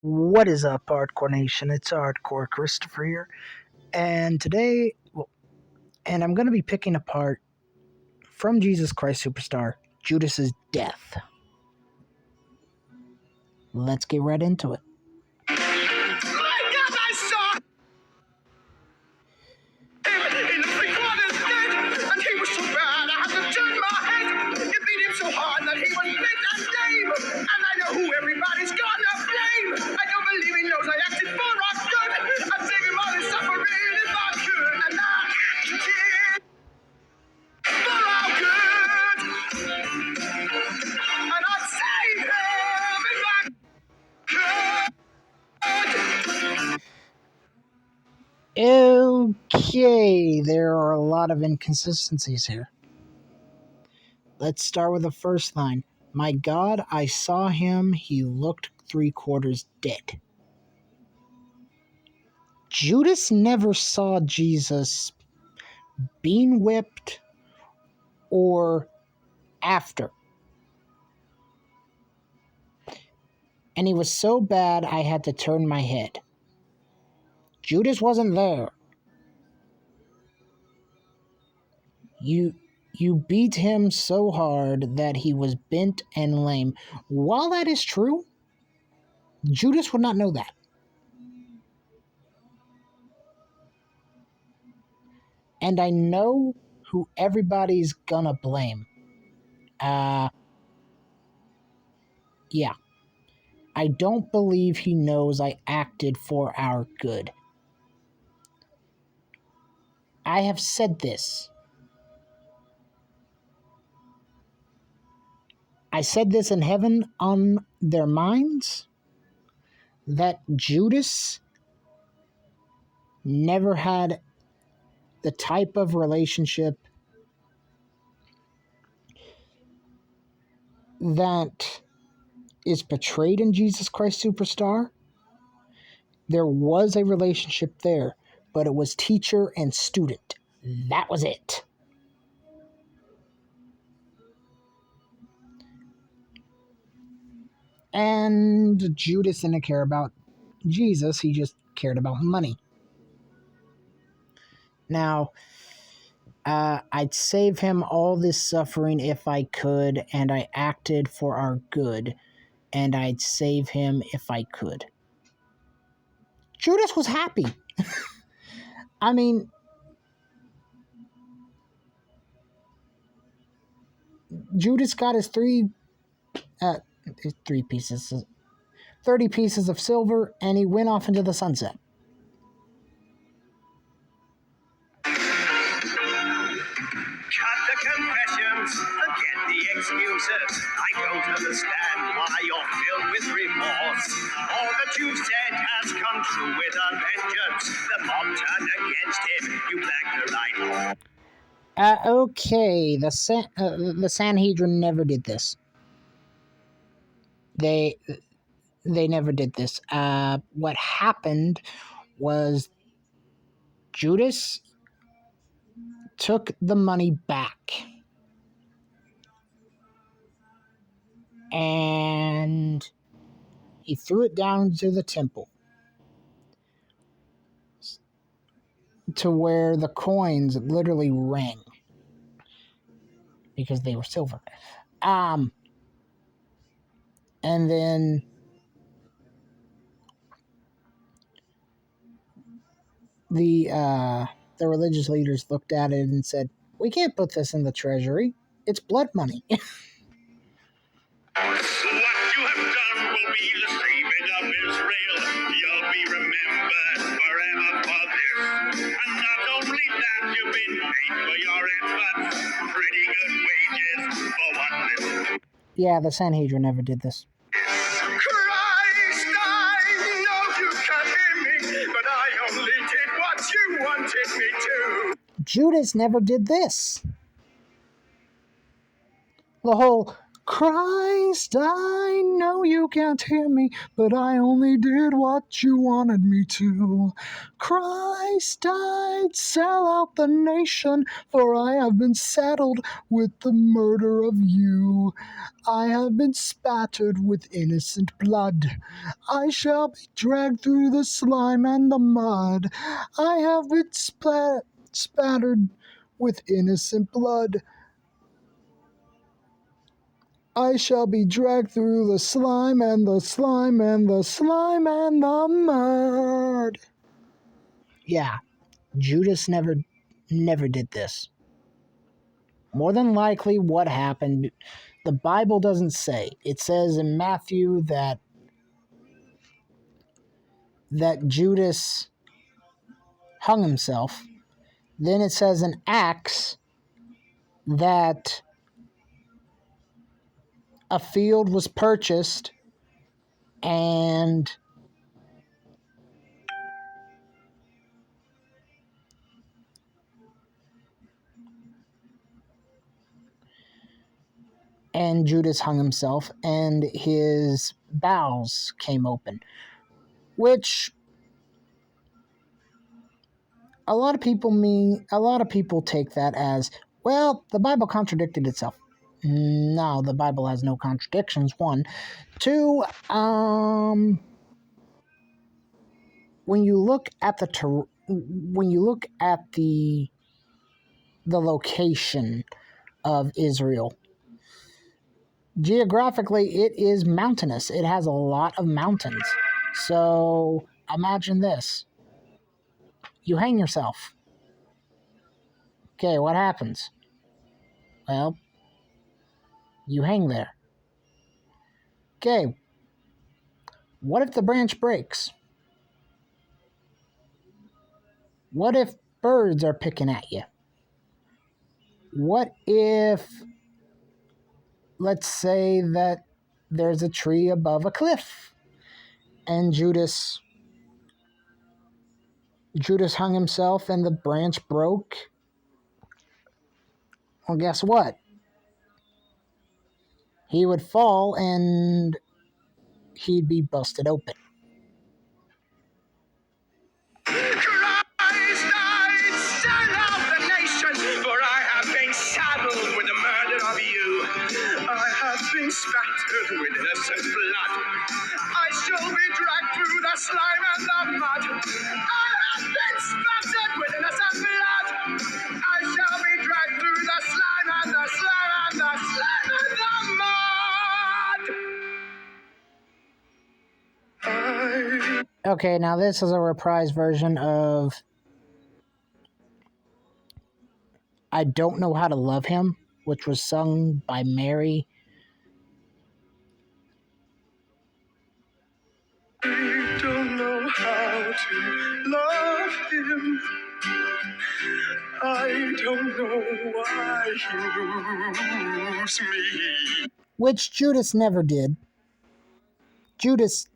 What is up, Hardcore Nation? It's Hardcore Christopher here, and today, I'm going to be picking apart from Jesus Christ Superstar Judas's death. Let's get right into it. I saw him in the three-quarters dead, and he was so bad I had to turn my head. It beat him so hard that he was bent and lame, and I know who everybody's gonna blame. I don't believe he knows I acted for our good. I'd save him all his suffering if I could, and I did for our good. And I'd save him if I could. Okay, there are a lot of inconsistencies here. Let's start with the first line. My God, I saw him, he looked three-quarters dead. Judas never saw Jesus being whipped or after. And he was so bad I had to turn my head. Judas wasn't there. You beat him so hard that he was bent and lame. While that is true, Judas would not know that. And I know who everybody's gonna blame. Yeah. I don't believe he knows I acted for our good. I have said this. I said this in heaven on their minds, that Judas never had the type of relationship that is portrayed in Jesus Christ Superstar. There was a relationship there, but it was teacher and student. That was it. And Judas didn't care about Jesus, he just cared about money. Now, I'd save him all this suffering if I could, and I acted for our good, and I'd save him if I could. Judas was happy. I mean, Judas got his three pieces, 30 pieces of silver, and he went off into the sunset. Cut the confessions, forget the excuses. I don't understand why you're filled with remorse. All that you've said has come true with a vengeance. The mob turned against him, you backed the right horse. Okay, the Sanhedrin never did this. They never did this. What happened was Judas took the money back, and he threw it down to the temple, to where the coins literally rang because they were silver. And then the religious leaders looked at it and said, "We can't put this in the treasury. It's blood money." What you have done will be the saving of Israel. You'll be remembered forever for this. And not only that, you've been paid for your efforts. Pretty good wages for one little. Yeah, the Sanhedrin never did this. Christ, I know you can't hear me, but I only did what you wanted me to. Judas never did this. The whole Christ, I know you can't hear me, but I only did what you wanted me to. Christ, I'd sell out the nation, for I have been saddled with the murder of you. I have been spattered with innocent blood. I shall be dragged through the slime and the mud. I have been spattered with innocent blood. I shall be dragged through the slime and the slime and the slime and the mud. Yeah, Judas never did this. More than likely what happened, the Bible doesn't say. It says in Matthew that Judas hung himself. Then it says in Acts that a field was purchased and Judas hung himself and his bowels came open, which a lot of people take that as, well, the Bible contradicted itself. No, the Bible has no contradictions. One, two. When you look at the location of Israel, geographically, it is mountainous. It has a lot of mountains. So imagine this: you hang yourself. Okay, what happens? Well, you hang there. Okay, what if the branch breaks? What if birds are picking at you? What if, let's say that there's a tree above a cliff and Judas hung himself and the branch broke? Well, guess what? He would fall and he'd be busted open. Christ died, stand up the nation, for I have been saddled with the murder of you. I have been spattered with innocent blood. I shall be dragged through the slime and the mud. I have been spattered with innocent blood. I shall be dragged through the slime and the slime and the slime and the mud. Okay, now this is a reprised version of I Don't Know How to Love Him, which was sung by Mary. I don't know how to love him. I don't know why he moves me. Which Judas never did. Judas,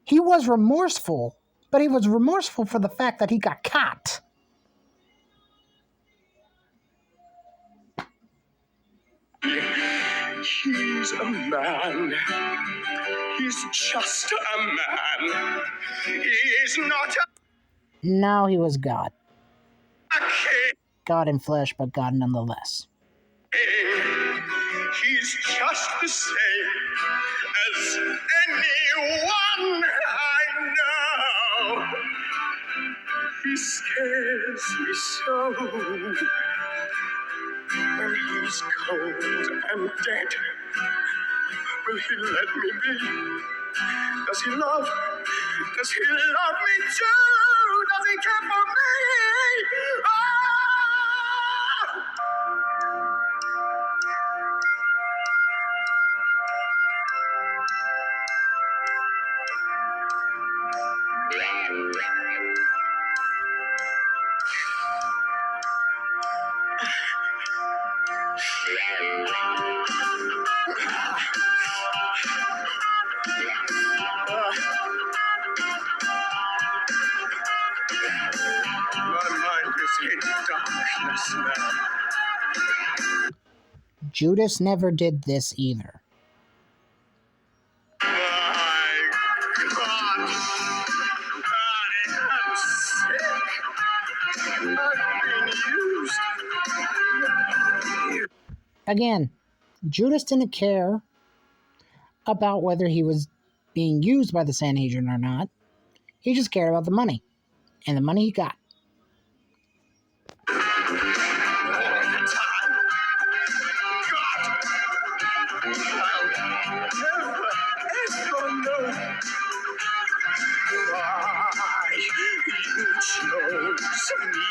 he was remorseful, but he was remorseful for the fact that he got caught. He's a man. He's just a man. He is not a No, he was God. king. God in flesh, but God nonetheless. He's just the same as anyone I know. He scares me so. When he's cold and dead, will he let me be? Does he love me too? Does he care for me? My mind is in darkness now. Judas never did this either. My God, I am sick. I've been used. Again, Judas didn't care about whether he was being used by the Sanhedrin or not. He just cared about the money, and the money he got. All the time. God, I'll never, ever know why you chose me.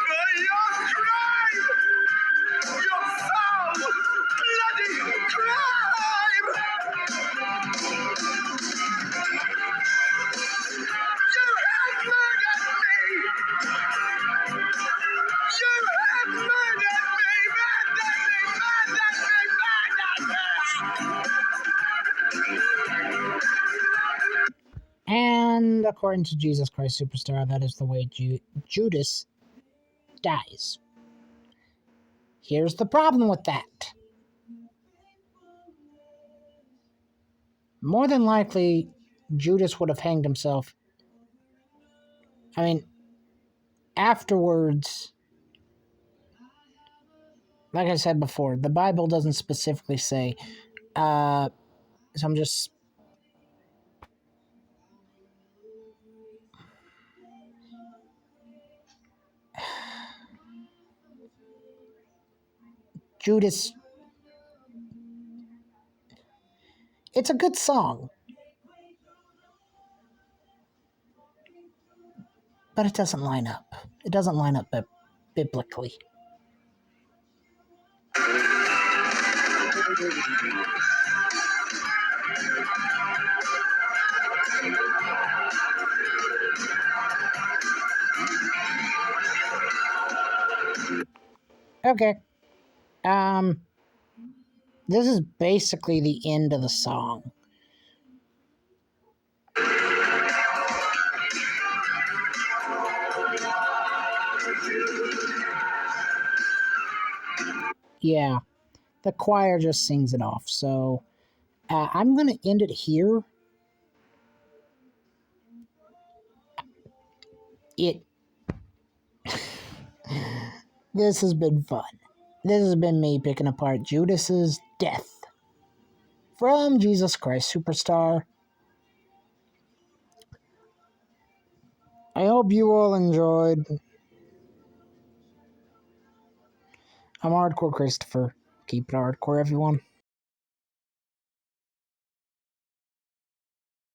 But your crime, your foul, bloody crime. You have murdered me. You have murdered me. And according to Jesus Christ Superstar, that is the way Judas dies. Here's the problem with that. More than likely, Judas would have hanged himself. I mean, afterwards, like I said before, the Bible doesn't specifically say, so I'm just... Judas... It's a good song, but it doesn't line up. It doesn't line up biblically. Okay. This is basically the end of the song. Yeah, the choir just sings it off. So I'm going to end it here. This has been fun. This has been me picking apart Judas's death from Jesus Christ Superstar. I hope you all enjoyed. I'm Hardcore Christopher. Keep it hardcore, everyone.